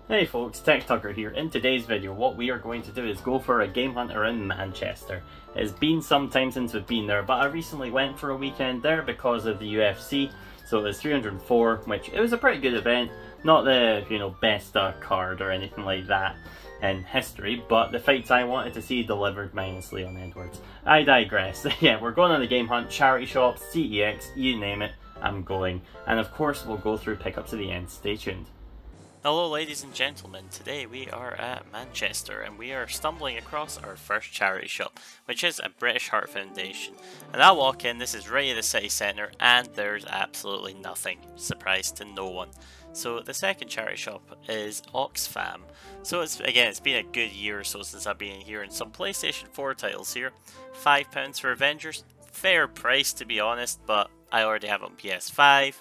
Hey folks, TechTucker here. In today's video, what we are going to do is go for a game hunt around Manchester. It's been some time since we've been there, but I recently went for a weekend there because of the UFC. So it was 304, which it was a pretty good event. Not the, best card or anything like that in history, but the fights I wanted to see delivered minus Leon Edwards. I digress. Yeah, we're going on a game hunt, charity shops, CEX, you name it, I'm going. And of course, we'll go through pickups at the end. Stay tuned. Hello ladies and gentlemen, today we are at Manchester and we are stumbling across our first charity shop, which is a British Heart Foundation. And I walk in, this is right in the city centre and there's absolutely nothing, surprise to no one. So the second charity shop is Oxfam. So it's been a good year or so since I've been here, and some PlayStation 4 titles here. £5 for Avengers, fair price to be honest, but I already have it on PS5.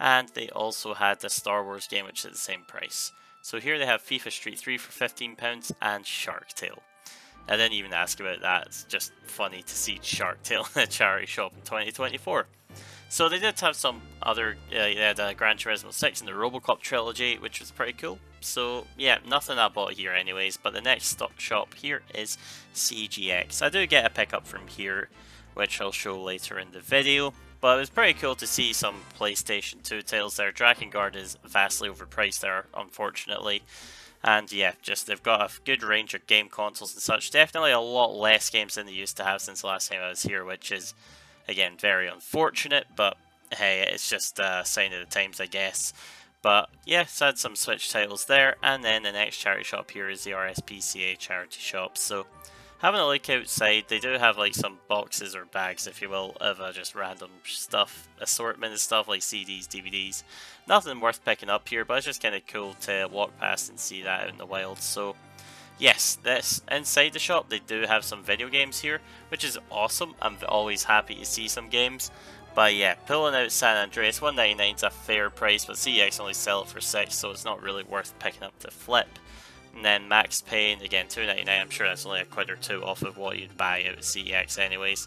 And they also had the Star Wars game, which is the same price. So here they have FIFA Street 3 for £15 and Shark Tale. I didn't even ask about that, it's just funny to see Shark Tale in a charity shop in 2024. So they did have some other, they had Gran Turismo 6 and the Robocop trilogy, which was pretty cool. So yeah, nothing I bought here anyways, but the next shop here is CGX. I do get a pickup from here, which I'll show later in the video. But it was pretty cool to see some PlayStation 2 titles there. Drakengard is vastly overpriced there, unfortunately. And yeah, just they've got a good range of game consoles and such. Definitely a lot less games than they used to have since the last time I was here, which is, again, very unfortunate. But hey, it's just a sign of the times, I guess. But yeah, so I had some Switch titles there. And then the next charity shop here is the RSPCA charity shop. So having a look outside, they do have like some boxes or bags, if you will, of just random stuff, assortment of stuff like CDs, DVDs. Nothing worth picking up here, but it's just kind of cool to walk past and see that out in the wild. So yes, this inside the shop, they do have some video games here, which is awesome. I'm always happy to see some games. But yeah, pulling out San Andreas, $1.99 is a fair price, but CEX only sell it for $6, so it's not really worth picking up to flip. And then Max Payne, again, $2.99, I'm sure that's only a quid or two off of what you'd buy out at CEX anyways.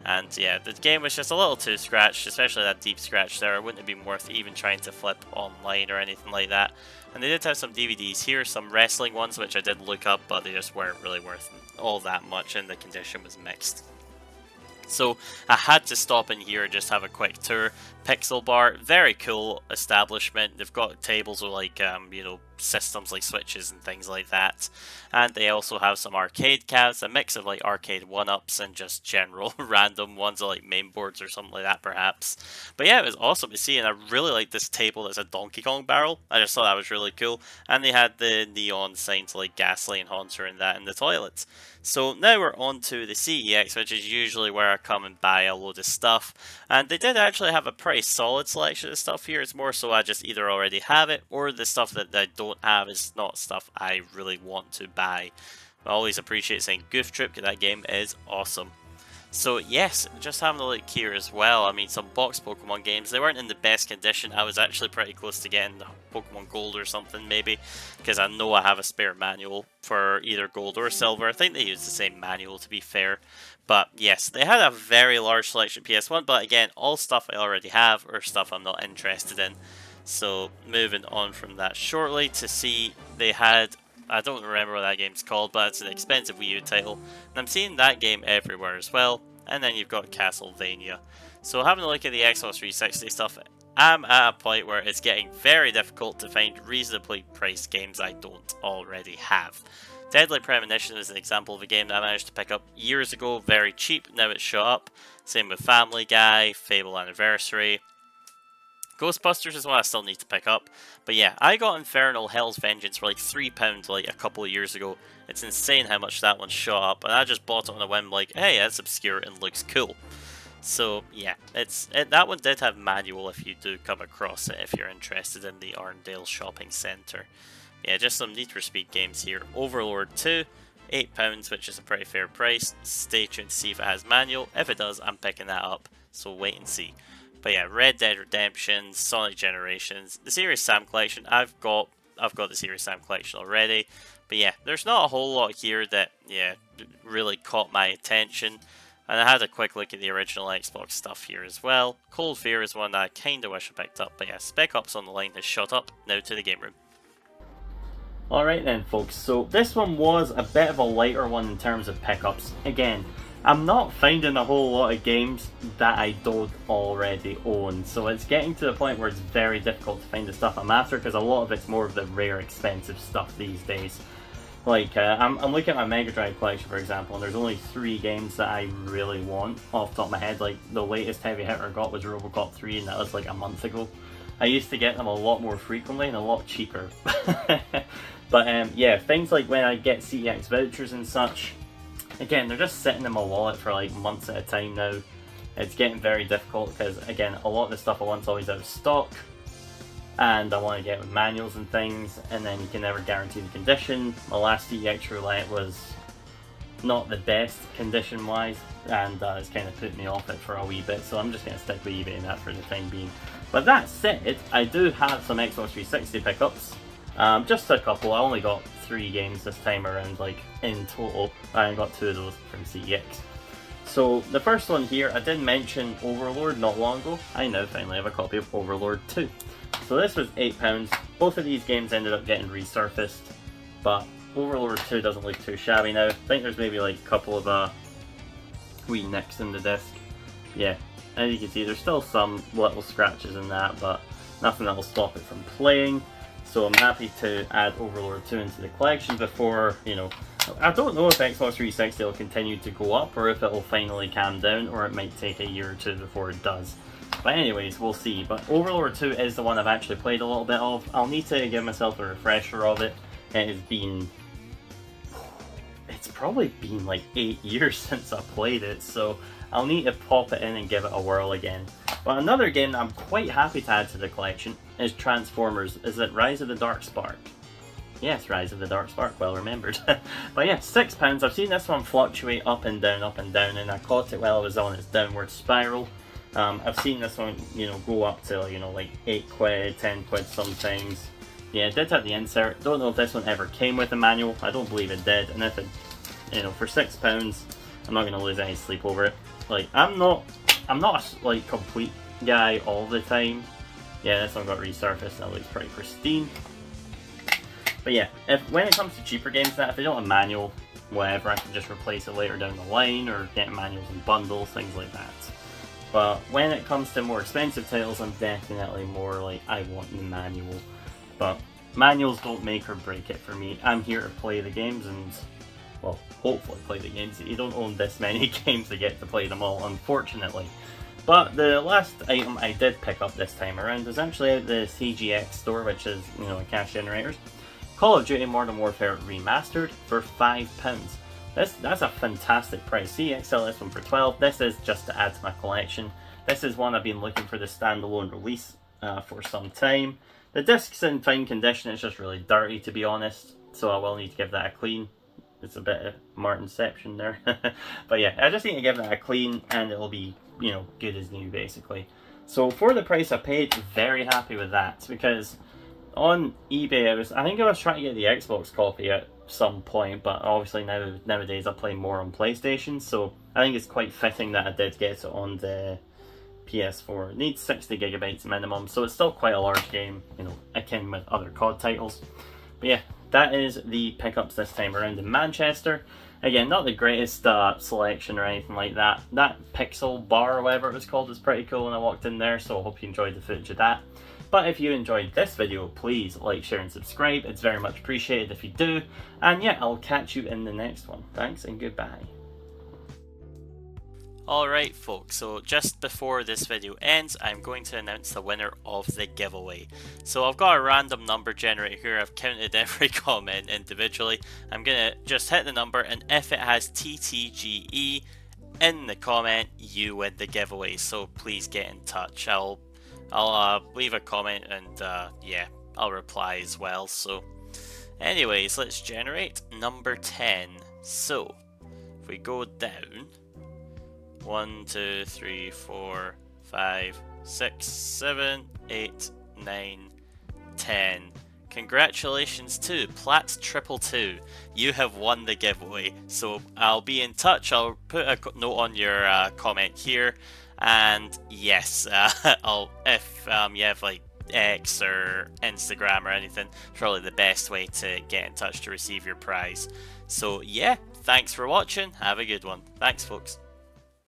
And yeah, the game was just a little too scratched, especially that deep scratch there. It wouldn't have been worth even trying to flip online or anything like that. And they did have some DVDs here, some wrestling ones, which I did look up, but they just weren't really worth all that much, and the condition was mixed. So I had to stop in here and just have a quick tour. Pixel Bar, very cool establishment. They've got tables with like, systems like switches and things like that. And they also have some arcade cabs, a mix of like arcade one-ups and just general random ones like main boards or something like that perhaps. But yeah, it was awesome to see, and I really like this table that's a Donkey Kong barrel. I just thought that was really cool. And they had the neon signs like Gasly and Haunter and that in the toilets. So now we're on to the CEX, which is usually where I come and buy a load of stuff. And they did actually have a pretty solid selection of stuff here. It's more so I just either already have it, or the stuff that I don't have is not stuff I really want to buy. I always appreciate saying Goof Troop, because that game is awesome. So yes, just having a look here as well. I mean, some box Pokemon games, they weren't in the best condition. I was actually pretty close to getting the Pokemon Gold or something maybe, because I know I have a spare manual for either Gold or Silver. I think they use the same manual, to be fair. But yes, they had a very large selection of PS1, but again, all stuff I already have or stuff I'm not interested in. So moving on from that shortly to see they had, I don't remember what that game's called, but it's an expensive Wii U title. And I'm seeing that game everywhere as well. And then you've got Castlevania. So having a look at the Xbox 360 stuff, I'm at a point where it's getting very difficult to find reasonably priced games I don't already have. Deadly Premonition is an example of a game that I managed to pick up years ago, very cheap, now it's shot up. Same with Family Guy, Fable Anniversary. Ghostbusters is one I still need to pick up. But yeah, I got Infernal Hell's Vengeance for like £3 like a couple of years ago. It's insane how much that one shot up, and I just bought it on a whim like, hey, that's obscure and looks cool. So yeah, that one did have manual if you do come across it, if you're interested in the Arndale Shopping Centre. Yeah, just some Need for Speed games here. Overlord 2, £8, which is a pretty fair price. Stay tuned to see if it has manual. If it does, I'm picking that up, so wait and see. But yeah, Red Dead Redemption, Sonic Generations, the Serious Sam collection. I've got the Serious Sam collection already. But yeah, there's not a whole lot here that really caught my attention. And I had a quick look at the original Xbox stuff here as well. Cold Fear is one that I kinda wish I picked up. But yeah, Spec Ops on the Line has shot up. Now to the game room. Alright then folks, so this one was a bit of a lighter one in terms of pickups. Again, I'm not finding a whole lot of games that I don't already own, so it's getting to the point where it's very difficult to find the stuff I'm after, because a lot of it's more of the rare expensive stuff these days. Like, I'm looking at my Mega Drive collection for example, and there's only 3 games that I really want off the top of my head. Like, the latest heavy hitter I got was Robocop 3, and that was like a month ago. I used to get them a lot more frequently and a lot cheaper. But yeah, things like when I get CEX vouchers and such, again, they're just sitting in my wallet for like months at a time now. It's getting very difficult because, again, a lot of the stuff I want's always out of stock, and I want to get with manuals and things, and then you can never guarantee the condition. My last CEX roulette was not the best condition wise, and it's kind of put me off it for a wee bit, so I'm just going to stick with eBay and that for the time being. But that said, I do have some Xbox 360 pickups. Just a couple. I only got 3 games this time around, like in total. I got 2 of those from CEX. So the first one here, I did mention Overlord not long ago. I now finally have a copy of Overlord 2. So this was £8. Both of these games ended up getting resurfaced, but Overlord 2 doesn't look too shabby now. I think there's maybe like a couple of wee nicks in the disc. Yeah, as you can see, there's still some little scratches in that, but nothing that will stop it from playing. So I'm happy to add Overlord 2 into the collection before, you know, I don't know if Xbox 360 will continue to go up or if it will finally calm down, or it might take a year or 2 before it does. But anyways, we'll see. But Overlord 2 is the one I've actually played a little bit of. I'll need to give myself a refresher of it. It's probably been like 8 years since I played it, so I'll need to pop it in and give it a whirl again. But another game that I'm quite happy to add to the collection is Transformers. Is it Rise of the Dark Spark? Yes, Rise of the Dark Spark, well remembered. But yeah, £6. I've seen this one fluctuate up and down, and I caught it while I was on its downward spiral. I've seen this one, you know, go up to, you know, like 8 quid, 10 quid sometimes. Yeah, it did have the insert. Don't know if this one ever came with a manual. I don't believe it did. And if it, you know, for £6, I'm not going to lose any sleep over it. Like, I'm not a like complete guy all the time. Yeah, this one got resurfaced. That looks pretty pristine. But yeah, when it comes to cheaper games, if they don't have a manual, whatever, I can just replace it later down the line or get manuals and bundles, things like that. But when it comes to more expensive titles, I'm definitely more like, I want the manual. But manuals don't make or break it for me. I'm here to play the games and, well, hopefully play the games. You don't own this many games to get to play them all, unfortunately. But the last item I did pick up this time around was actually at the CGX store, which is, you know, cash generators. Call of Duty Modern Warfare Remastered for £5. That's a fantastic price. CEX sell this one for 12. This is just to add to my collection. This is one I've been looking for the standalone release for some time. The disc's in fine condition, it's just really dirty to be honest, so I will need to give that a clean. It's a bit of Martinception there. But yeah, I just need to give that a clean and it'll be, you know, good as new basically. So for the price I paid, very happy with that, because on eBay I think I was trying to get the Xbox copy at some point, but obviously nowadays I play more on PlayStation, so I think it's quite fitting that I did get it on the PS4. It needs 60 gigabytes minimum, so it's still quite a large game, you know, akin with other COD titles. But yeah, that is the pickups this time around in Manchester. Again, not the greatest selection or anything like that. That pixel bar or whatever it was called was pretty cool when I walked in there, so I hope you enjoyed the footage of that. But if you enjoyed this video, please like, share and subscribe. It's very much appreciated if you do. And yeah, I'll catch you in the next one. Thanks and goodbye. Alright folks, so just before this video ends, I'm going to announce the winner of the giveaway. So I've got a random number generator here. I've counted every comment individually. I'm going to just hit the number, and if it has TTGE in the comment, you win the giveaway. So please get in touch. I'll leave a comment and yeah, I'll reply as well. So anyways, let's generate number 10. So if we go down, 1, 2, 3, 4, 5, 6, 7, 8, 9, 10. Congratulations to Plat222. You have won the giveaway. So I'll be in touch. I'll put a note on your comment here. And yes, if you have like X or Instagram or anything, probably the best way to get in touch to receive your prize. So yeah, thanks for watching. Have a good one. Thanks, folks.